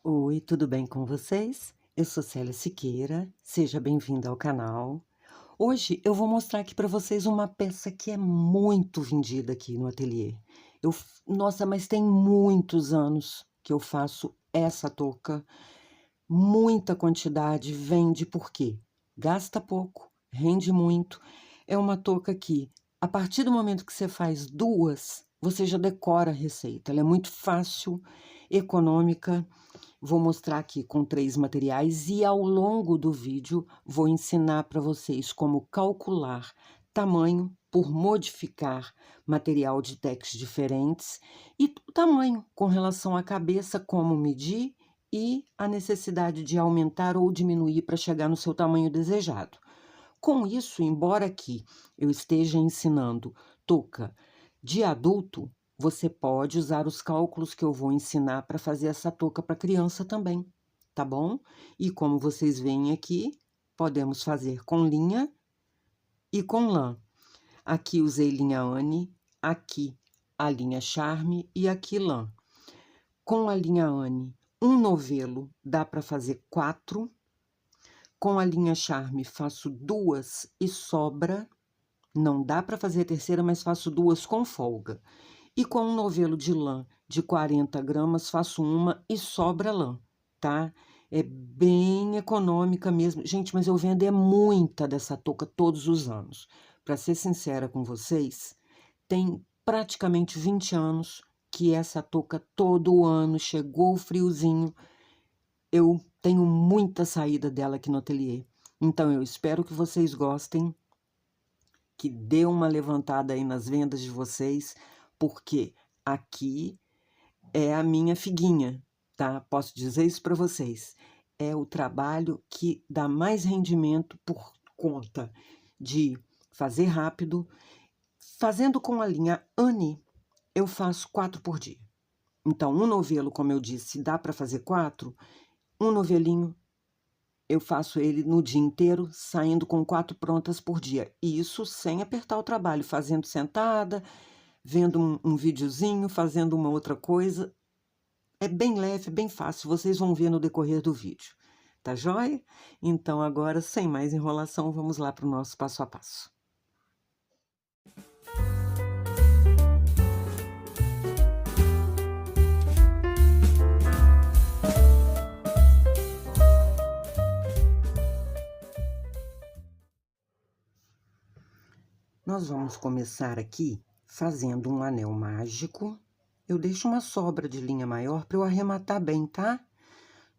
Oi, tudo bem com vocês? Eu sou Célia Siqueira, seja bem-vinda ao canal. Hoje eu vou mostrar aqui para vocês uma peça que é muito vendida aqui no ateliê. Nossa, mas tem muitos anos que eu faço essa touca, muita quantidade, vende por quê? Gasta pouco, rende muito. É uma touca que, a partir do momento que você faz duas, você já decora a receita. Ela é muito fácil, econômica. Vou mostrar aqui com 3 materiais e ao longo do vídeo vou ensinar para vocês como calcular tamanho por modificar material de techs diferentes e o tamanho com relação à cabeça, como medir e a necessidade de aumentar ou diminuir para chegar no seu tamanho desejado. Com isso, embora aqui eu esteja ensinando touca de adulto, você pode usar os cálculos que eu vou ensinar para fazer essa touca para criança também, tá bom? E como vocês veem aqui, podemos fazer com linha e com lã. Aqui usei linha Anne, aqui a linha Charme e aqui lã. Com a linha Anne, um novelo dá para fazer 4. Com a linha Charme, faço 2 e sobra. Não dá para fazer a terceira, mas faço 2 com folga. E com um novelo de lã de 40 gramas, faço uma e sobra lã, tá? É bem econômica mesmo. Gente, mas eu vendo muita dessa touca todos os anos. Para ser sincera com vocês, tem praticamente 20 anos que essa touca todo ano, chegou o friozinho, eu tenho muita saída dela aqui no ateliê. Então, eu espero que vocês gostem, que dê uma levantada aí nas vendas de vocês, porque aqui é a minha figuinha, tá? Posso dizer isso para vocês. É o trabalho que dá mais rendimento por conta de fazer rápido. Fazendo com a linha Anne, eu faço 4 por dia. Então, um novelo, como eu disse, dá para fazer 4. Um novelinho, eu faço ele no dia inteiro, saindo com 4 prontas por dia. E isso sem apertar o trabalho, fazendo sentada, vendo um videozinho, fazendo uma outra coisa. É bem leve, bem fácil, vocês vão ver no decorrer do vídeo. Tá joia? Então, agora, sem mais enrolação, vamos lá para o nosso passo a passo. Nós vamos começar aqui fazendo um anel mágico. Eu deixo uma sobra de linha maior para eu arrematar bem, tá?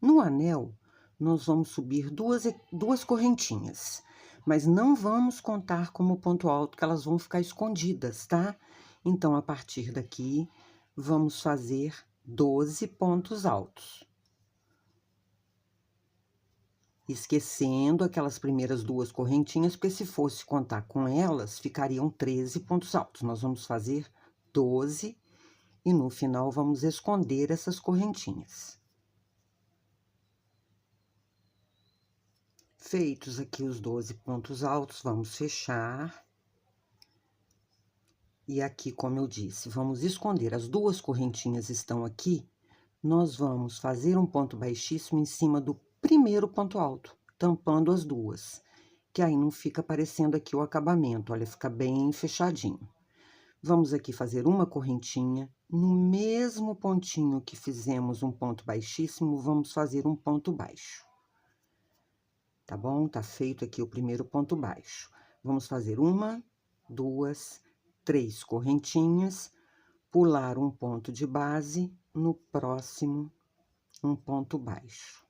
No anel, nós vamos subir duas correntinhas, mas não vamos contar como ponto alto, que elas vão ficar escondidas, tá? Então, a partir daqui, vamos fazer 12 pontos altos. Esquecendo aquelas primeiras 2 correntinhas, porque se fosse contar com elas, ficariam 13 pontos altos. Nós vamos fazer 12 e no final vamos esconder essas correntinhas. Feitos aqui os 12 pontos altos, vamos fechar. E aqui, como eu disse, vamos esconder. As 2 correntinhas estão aqui, nós vamos fazer um ponto baixíssimo em cima do primeiro ponto alto, tampando as 2, que aí não fica aparecendo aqui o acabamento, olha, fica bem fechadinho. Vamos aqui fazer uma correntinha, no mesmo pontinho que fizemos um ponto baixíssimo, vamos fazer um ponto baixo. Tá bom? Tá feito aqui o primeiro ponto baixo. Vamos fazer 1, 2, 3 correntinhas, pular um ponto de base, no próximo, um ponto baixo.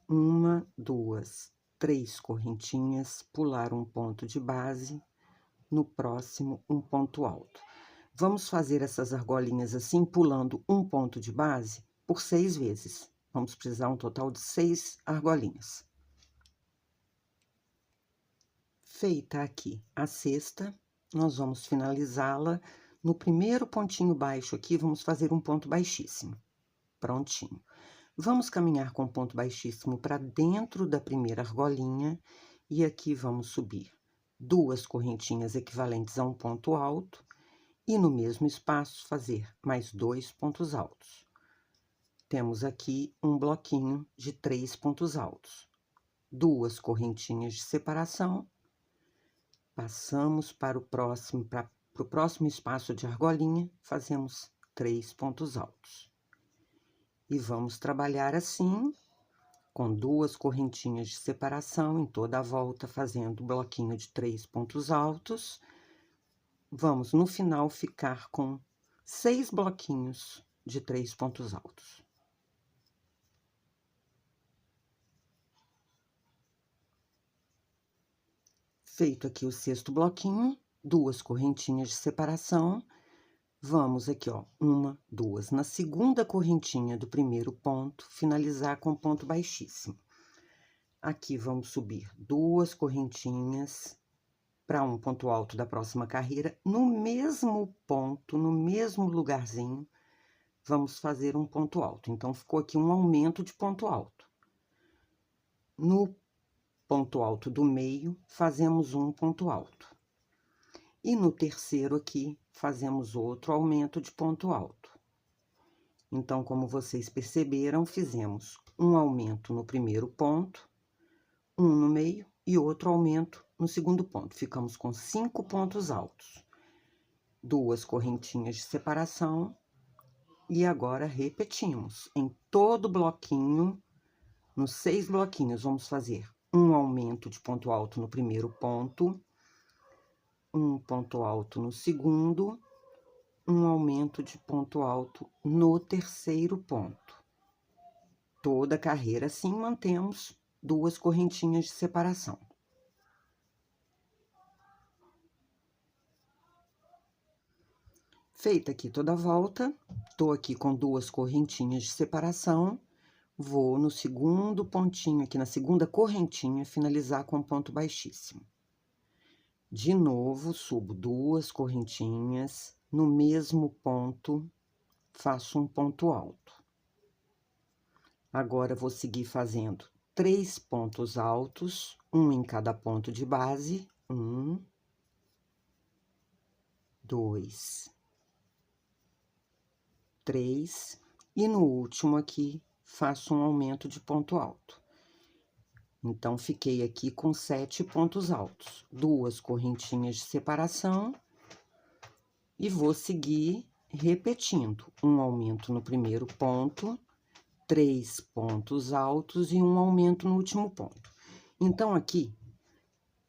1, 2, 3 correntinhas, pular um ponto de base, no próximo, um ponto alto. Vamos fazer essas argolinhas assim, pulando um ponto de base por 6 vezes. Vamos precisar um total de 6 argolinhas. Feita aqui a sexta, nós vamos finalizá-la no primeiro pontinho baixo aqui, vamos fazer um ponto baixíssimo. Prontinho. Vamos caminhar com ponto baixíssimo para dentro da primeira argolinha e aqui vamos subir 2 correntinhas equivalentes a um ponto alto e no mesmo espaço fazer mais 2 pontos altos. temos aqui um bloquinho de 3 pontos altos. 2 correntinhas de separação, passamos para o próximo espaço de argolinha, fazemos 3 pontos altos. E vamos trabalhar assim, com 2 correntinhas de separação em toda a volta, fazendo bloquinho de 3 pontos altos. Vamos, no final, ficar com 6 bloquinhos de 3 pontos altos. Feito aqui o 6º bloquinho, 2 correntinhas de separação, vamos aqui, ó, 1, 2, na segunda correntinha do primeiro ponto, finalizar com ponto baixíssimo. Aqui vamos subir 2 correntinhas para um ponto alto da próxima carreira, no mesmo ponto, no mesmo lugarzinho, vamos fazer um ponto alto. Então, ficou aqui um aumento de ponto alto. No ponto alto do meio, fazemos um ponto alto. E no terceiro aqui, fazemos outro aumento de ponto alto. Então, como vocês perceberam, fizemos um aumento no primeiro ponto, um no meio e outro aumento no segundo ponto. Ficamos com 5 pontos altos. 2 correntinhas de separação. E agora, repetimos. Em todo bloquinho, nos 6 bloquinhos, vamos fazer um aumento de ponto alto no primeiro ponto, um ponto alto no segundo, um aumento de ponto alto no terceiro ponto. Toda a carreira, assim, mantemos 2 correntinhas de separação. Feita aqui toda a volta, tô aqui com 2 correntinhas de separação, vou no segundo pontinho aqui, na segunda correntinha, finalizar com ponto baixíssimo. De novo, subo 2 correntinhas, no mesmo ponto, faço um ponto alto. Agora, vou seguir fazendo 3 pontos altos, um em cada ponto de base. 1, 2, 3. E no último aqui, faço um aumento de ponto alto. Então, fiquei aqui com 7 pontos altos, 2 correntinhas de separação, e vou seguir repetindo um aumento no primeiro ponto, 3 pontos altos e um aumento no último ponto. Então, aqui,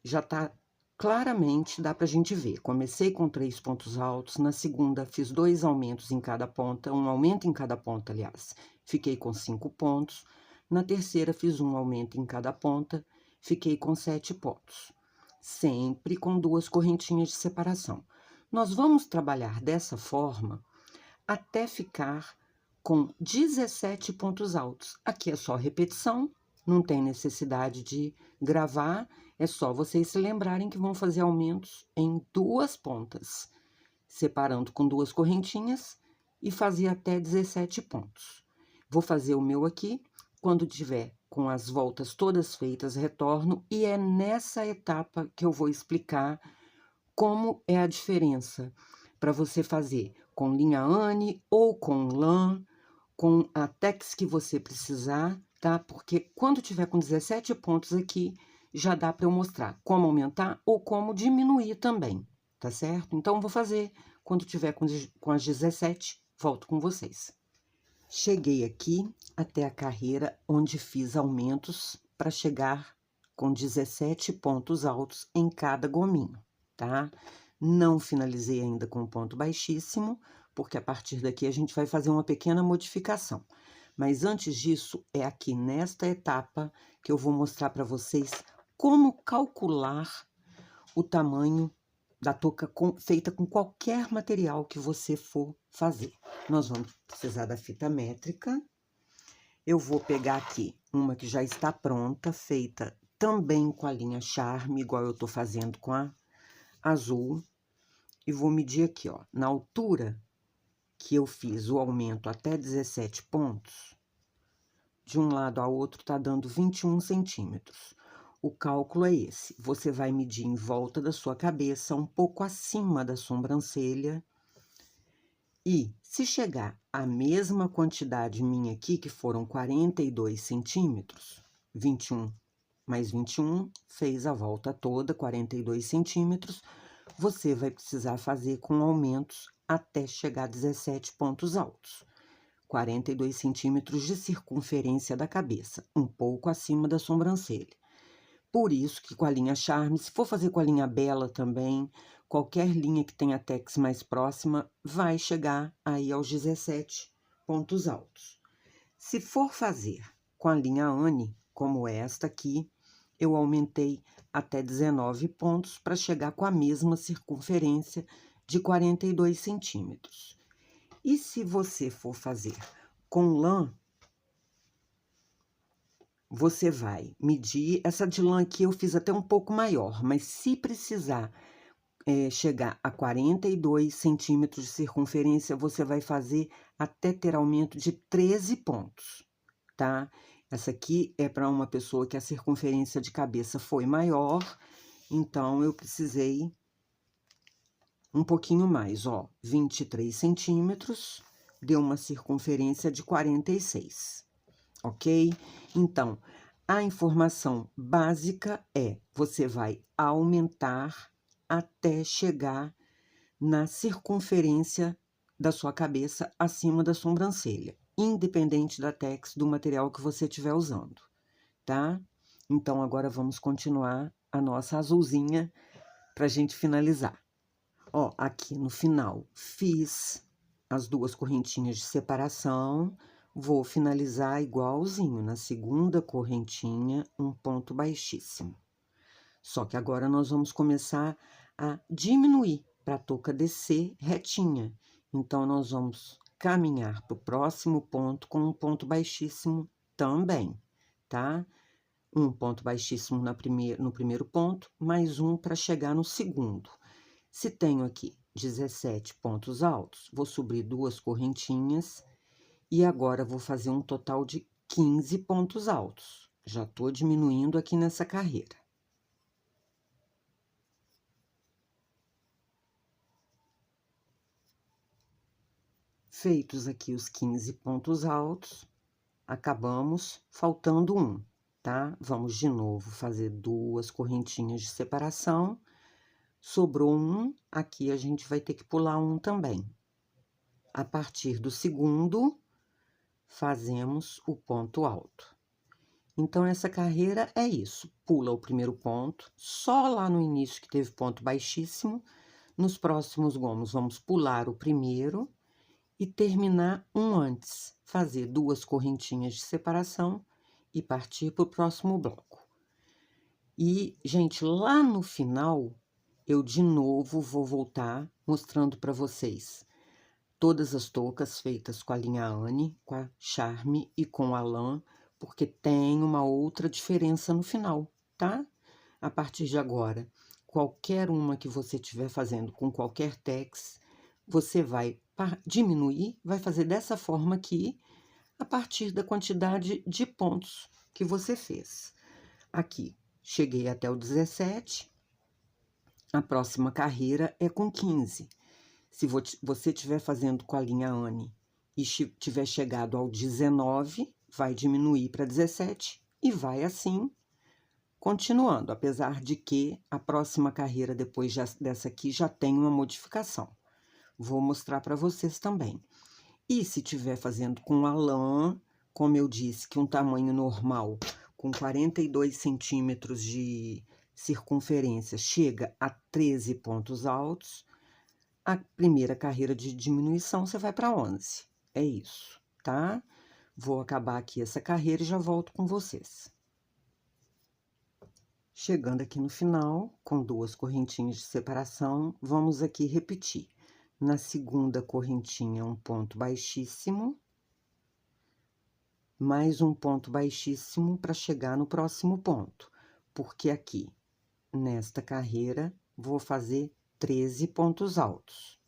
já tá claramente, dá pra gente ver. Comecei com 3 pontos altos, na segunda fiz 2 aumentos em cada ponta, um aumento em cada ponta, aliás. Fiquei com 5 pontos. Na terceira, fiz um aumento em cada ponta, fiquei com 7 pontos. Sempre com 2 correntinhas de separação. Nós vamos trabalhar dessa forma até ficar com 17 pontos altos. Aqui é só repetição, não tem necessidade de gravar, é só vocês se lembrarem que vão fazer aumentos em 2 pontas, separando com 2 correntinhas e fazer até 17 pontos. Vou fazer o meu aqui, quando tiver com as voltas todas feitas, retorno, e é nessa etapa que eu vou explicar como é a diferença para você fazer com linha Anne ou com lã, com a tex que você precisar, tá? Porque quando tiver com 17 pontos aqui, já dá para eu mostrar como aumentar ou como diminuir também, tá certo? Então, vou fazer quando tiver com as 17, volto com vocês. Cheguei aqui até a carreira onde fiz aumentos para chegar com 17 pontos altos em cada gominho, tá? Não finalizei ainda com ponto baixíssimo, porque a partir daqui a gente vai fazer uma pequena modificação. Mas antes disso, é aqui nesta etapa que eu vou mostrar para vocês como calcular o tamanho da touca feita com qualquer material que você for fazer. Nós vamos precisar da fita métrica. Eu vou pegar aqui uma que já está pronta, feita também com a linha Charme, igual eu tô fazendo com a azul. E vou medir aqui, ó, na altura que eu fiz o aumento até 17 pontos, de um lado ao outro tá dando 21 centímetros. O cálculo é esse, você vai medir em volta da sua cabeça, um pouco acima da sobrancelha, E se chegar a mesma quantidade minha aqui, que foram 42 centímetros, 21 mais 21 fez a volta toda, 42 centímetros, você vai precisar fazer com aumentos até chegar a 17 pontos altos. 42 centímetros de circunferência da cabeça, um pouco acima da sobrancelha. Por isso que com a linha Charme, se for fazer com a linha Bela também, qualquer linha que tenha tex mais próxima, vai chegar aí aos 17 pontos altos. Se for fazer com a linha Anne, como esta aqui, eu aumentei até 19 pontos para chegar com a mesma circunferência de 42 centímetros. E se você for fazer com lã, você vai medir, essa de lã aqui eu fiz até um pouco maior, mas se precisar chegar a 42 centímetros de circunferência, você vai fazer até ter aumento de 13 pontos, tá? Essa aqui é para uma pessoa que a circunferência de cabeça foi maior, então eu precisei um pouquinho mais, ó, 23 centímetros, deu uma circunferência de 46, ok? Então, a informação básica é: você vai aumentar até chegar na circunferência da sua cabeça acima da sobrancelha, independente da tex do material que você estiver usando, tá? Então, agora vamos continuar a nossa azulzinha para a gente finalizar. Ó, aqui no final, fiz as duas correntinhas de separação, vou finalizar igualzinho, na segunda correntinha, um ponto baixíssimo. Só que agora nós vamos começar a diminuir para a touca descer retinha. Então, nós vamos caminhar para o próximo ponto com um ponto baixíssimo também, tá? Um ponto baixíssimo no primeiro ponto, mais um para chegar no segundo. Se tenho aqui 17 pontos altos, vou subir duas correntinhas e agora vou fazer um total de 15 pontos altos. Já estou diminuindo aqui nessa carreira. Feitos aqui os 15 pontos altos, acabamos faltando um, tá? Vamos de novo fazer duas correntinhas de separação. Sobrou um, aqui a gente vai ter que pular um também. A partir do segundo, fazemos o ponto alto. Então, essa carreira é isso. Pula o primeiro ponto, só lá no início que teve ponto baixíssimo. Nos próximos gomos, vamos pular o primeiro e terminar um antes. Fazer duas correntinhas de separação e partir para o próximo bloco. E, gente, lá no final, eu de novo vou voltar mostrando para vocês todas as toucas feitas com a linha Anne, com a Charme e com a lã, porque tem uma outra diferença no final, tá? A partir de agora, qualquer uma que você estiver fazendo com qualquer tex, você vai diminuir, vai fazer dessa forma aqui, a partir da quantidade de pontos que você fez. Aqui, cheguei até o 17, a próxima carreira é com 15. Se você estiver fazendo com a linha Anne e tiver chegado ao 19, vai diminuir para 17 e vai assim continuando, apesar de que a próxima carreira depois dessa aqui já tem uma modificação. Vou mostrar para vocês também. E se estiver fazendo com a lã, como eu disse, que um tamanho normal, com 42 centímetros de circunferência, chega a 13 pontos altos, a primeira carreira de diminuição você vai para 11. É isso, tá? Vou acabar aqui essa carreira e já volto com vocês. Chegando aqui no final, com duas correntinhas de separação, vamos aqui repetir. Na segunda correntinha, um ponto baixíssimo, mais um ponto baixíssimo para chegar no próximo ponto, porque aqui, nesta carreira, vou fazer 13 pontos altos.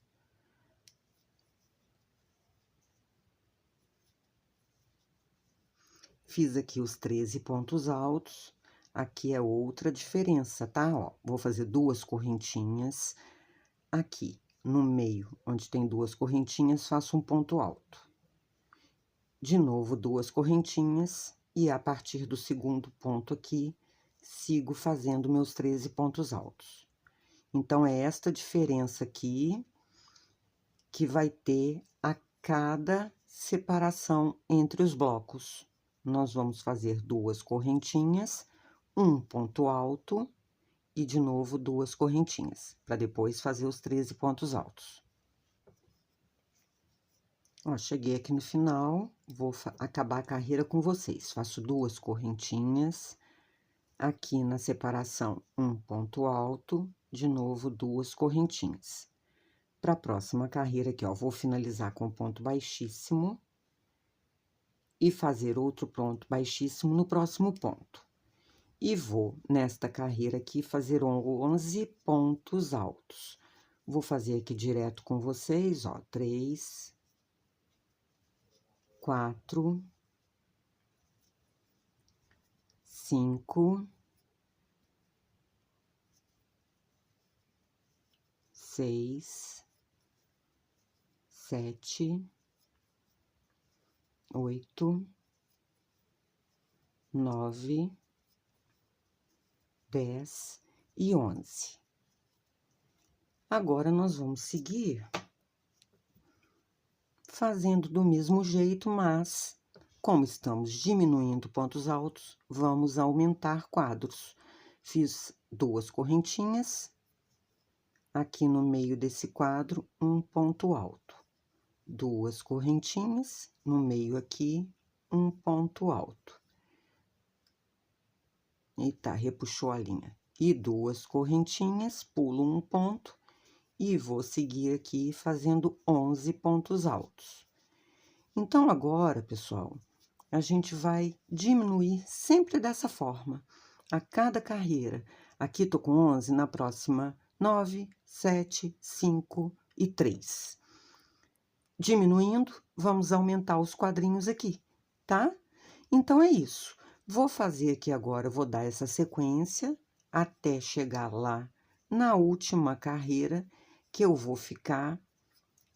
Fiz aqui os 13 pontos altos, aqui é outra diferença, tá? Ó, vou fazer duas correntinhas aqui. no meio, onde tem 2 correntinhas, faço um ponto alto. De novo, 2 correntinhas, e a partir do segundo ponto aqui, sigo fazendo meus 13 pontos altos. Então, é esta diferença aqui que vai ter a cada separação entre os blocos. Nós vamos fazer 2 correntinhas, um ponto alto e de novo 2 correntinhas, para depois fazer os 13 pontos altos. Ó, cheguei aqui no final, vou acabar a carreira com vocês. Faço 2 correntinhas, aqui na separação um ponto alto, de novo 2 correntinhas. Para a próxima carreira aqui, ó, vou finalizar com ponto baixíssimo e fazer outro ponto baixíssimo no próximo ponto. E vou, nesta carreira aqui, fazer 11 pontos altos. Vou fazer aqui direto com vocês, ó, 3, 4, 5, 6, 7, 8, 9, 10 e 11. Agora, nós vamos seguir fazendo do mesmo jeito, mas, como estamos diminuindo pontos altos, vamos aumentar quadros. Fiz 2 correntinhas, aqui no meio desse quadro, um ponto alto. 2 correntinhas, no meio aqui, um ponto alto. Eita, repuxou a linha. E 2 correntinhas, pulo um ponto e vou seguir aqui fazendo 11 pontos altos. Então, agora, pessoal, a gente vai diminuir sempre dessa forma, a cada carreira. Aqui tô com 11, na próxima 9, 7, 5 e 3. Diminuindo, vamos aumentar os quadrinhos aqui, tá? Então, é isso. Vou fazer aqui agora, vou dar essa sequência até chegar lá na última carreira, que eu vou ficar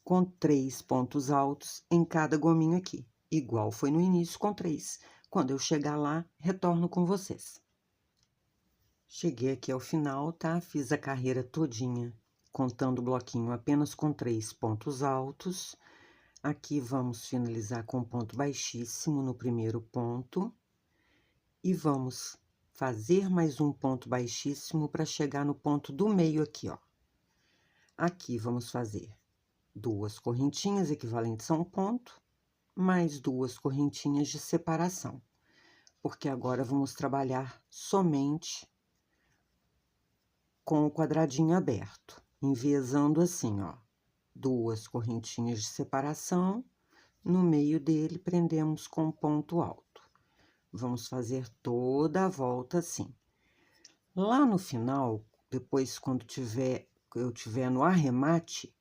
com 3 pontos altos em cada gominho aqui, igual foi no início com 3. Quando eu chegar lá, retorno com vocês. Cheguei aqui ao final, tá? Fiz a carreira todinha, contando o bloquinho apenas com 3 pontos altos. Aqui vamos finalizar com ponto baixíssimo no primeiro ponto. E vamos fazer mais um ponto baixíssimo para chegar no ponto do meio aqui, ó. Aqui vamos fazer 2 correntinhas equivalentes a um ponto, mais 2 correntinhas de separação, porque agora vamos trabalhar somente com o quadradinho aberto, enviesando assim, ó, 2 correntinhas de separação, no meio dele prendemos com ponto alto. Vamos fazer toda a volta assim. Lá no final, depois quando eu tiver no arremate,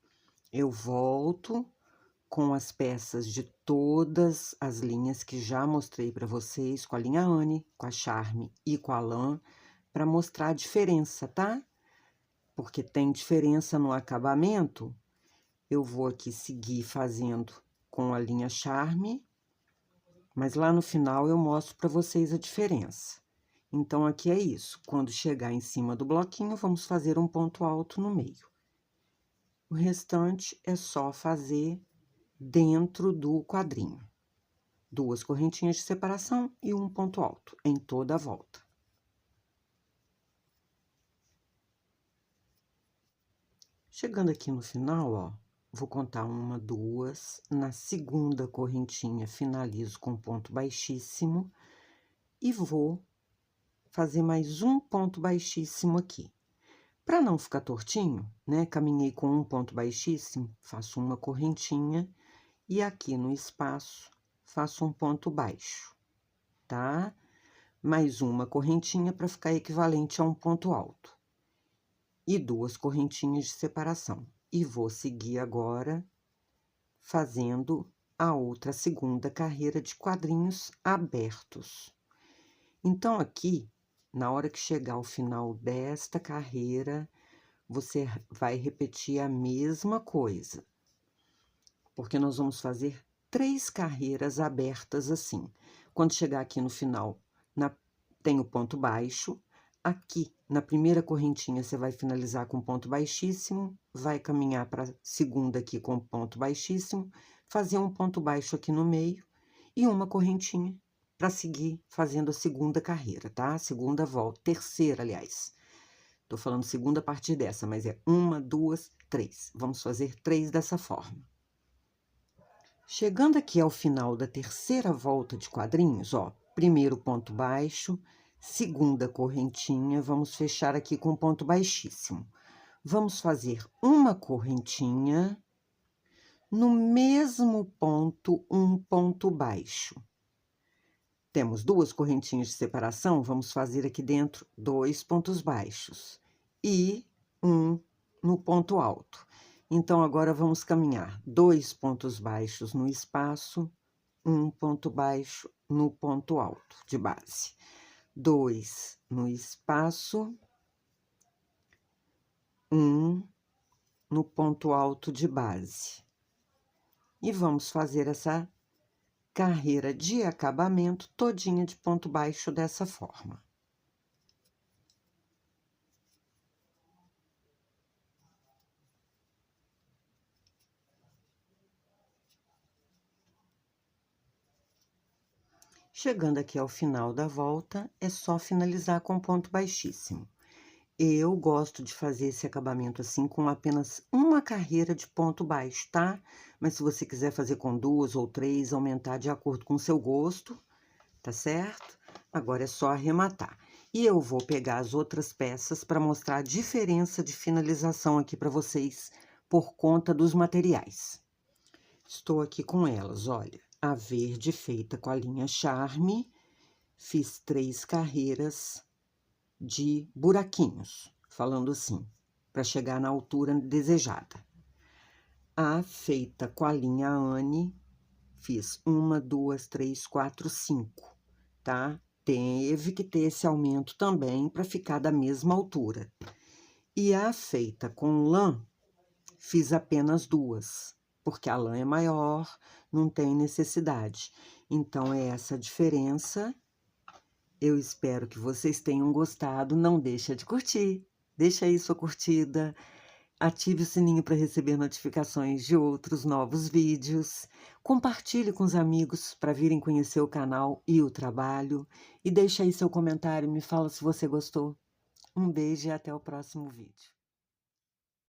eu volto com as peças de todas as linhas que já mostrei para vocês, com a linha Anne, com a Charme e com a lã, para mostrar a diferença, tá? Porque tem diferença no acabamento. Eu vou aqui seguir fazendo com a linha Charme, mas lá no final eu mostro para vocês a diferença. Então, aqui é isso. Quando chegar em cima do bloquinho, vamos fazer um ponto alto no meio. O restante é só fazer dentro do quadrinho. 2 correntinhas de separação e um ponto alto em toda a volta. Chegando aqui no final, ó, vou contar 1, 2, na segunda correntinha finalizo com ponto baixíssimo e vou fazer mais um ponto baixíssimo aqui. Para não ficar tortinho, né, caminhei com um ponto baixíssimo, faço uma correntinha e aqui no espaço faço um ponto baixo, tá? Mais uma correntinha para ficar equivalente a um ponto alto. E 2 correntinhas de separação. E vou seguir agora fazendo a outra segunda carreira de quadrinhos abertos. Então, aqui, na hora que chegar ao final desta carreira, você vai repetir a mesma coisa, porque nós vamos fazer 3 carreiras abertas assim. Quando chegar aqui no final, tem o ponto baixo, aqui na primeira correntinha você vai finalizar com ponto baixíssimo, vai caminhar para a segunda aqui com ponto baixíssimo, fazer um ponto baixo aqui no meio e uma correntinha para seguir fazendo a segunda carreira, tá? Segunda volta, terceira, aliás. Tô falando segunda a partir dessa, mas é 1, 2, 3. Vamos fazer 3 dessa forma. Chegando aqui ao final da terceira volta de quadrinhos, ó, primeiro ponto baixo, segunda correntinha, vamos fechar aqui com ponto baixíssimo. Vamos fazer uma correntinha, no mesmo ponto, um ponto baixo. Temos 2 correntinhas de separação, vamos fazer aqui dentro 2 pontos baixos e um no ponto alto. Então, agora vamos caminhar 2 pontos baixos no espaço, um ponto baixo no ponto alto de base. 2 no espaço, um no ponto alto de base. E vamos fazer essa carreira de acabamento todinha de ponto baixo dessa forma. Chegando aqui ao final da volta, é só finalizar com ponto baixíssimo. Eu gosto de fazer esse acabamento assim com apenas uma carreira de ponto baixo, tá? Mas se você quiser fazer com 2 ou 3, aumentar de acordo com o seu gosto, tá certo? Agora é só arrematar. E eu vou pegar as outras peças para mostrar a diferença de finalização aqui para vocês por conta dos materiais. Estou aqui com elas, olha, a verde feita com a linha Charme, fiz 3 carreiras de buraquinhos, falando assim, para chegar na altura desejada. A feita com a linha Anne, fiz 1, 2, 3, 4, 5, tá? Teve que ter esse aumento também para ficar da mesma altura. E a feita com lã, fiz apenas 2, porque a lã é maior, não tem necessidade. Então, é essa a diferença. Eu espero que vocês tenham gostado. Não deixa de curtir, deixa aí sua curtida, ative o sininho para receber notificações de outros novos vídeos, compartilhe com os amigos para virem conhecer o canal e o trabalho, e deixa aí seu comentário, me fala se você gostou. Um beijo e até o próximo vídeo.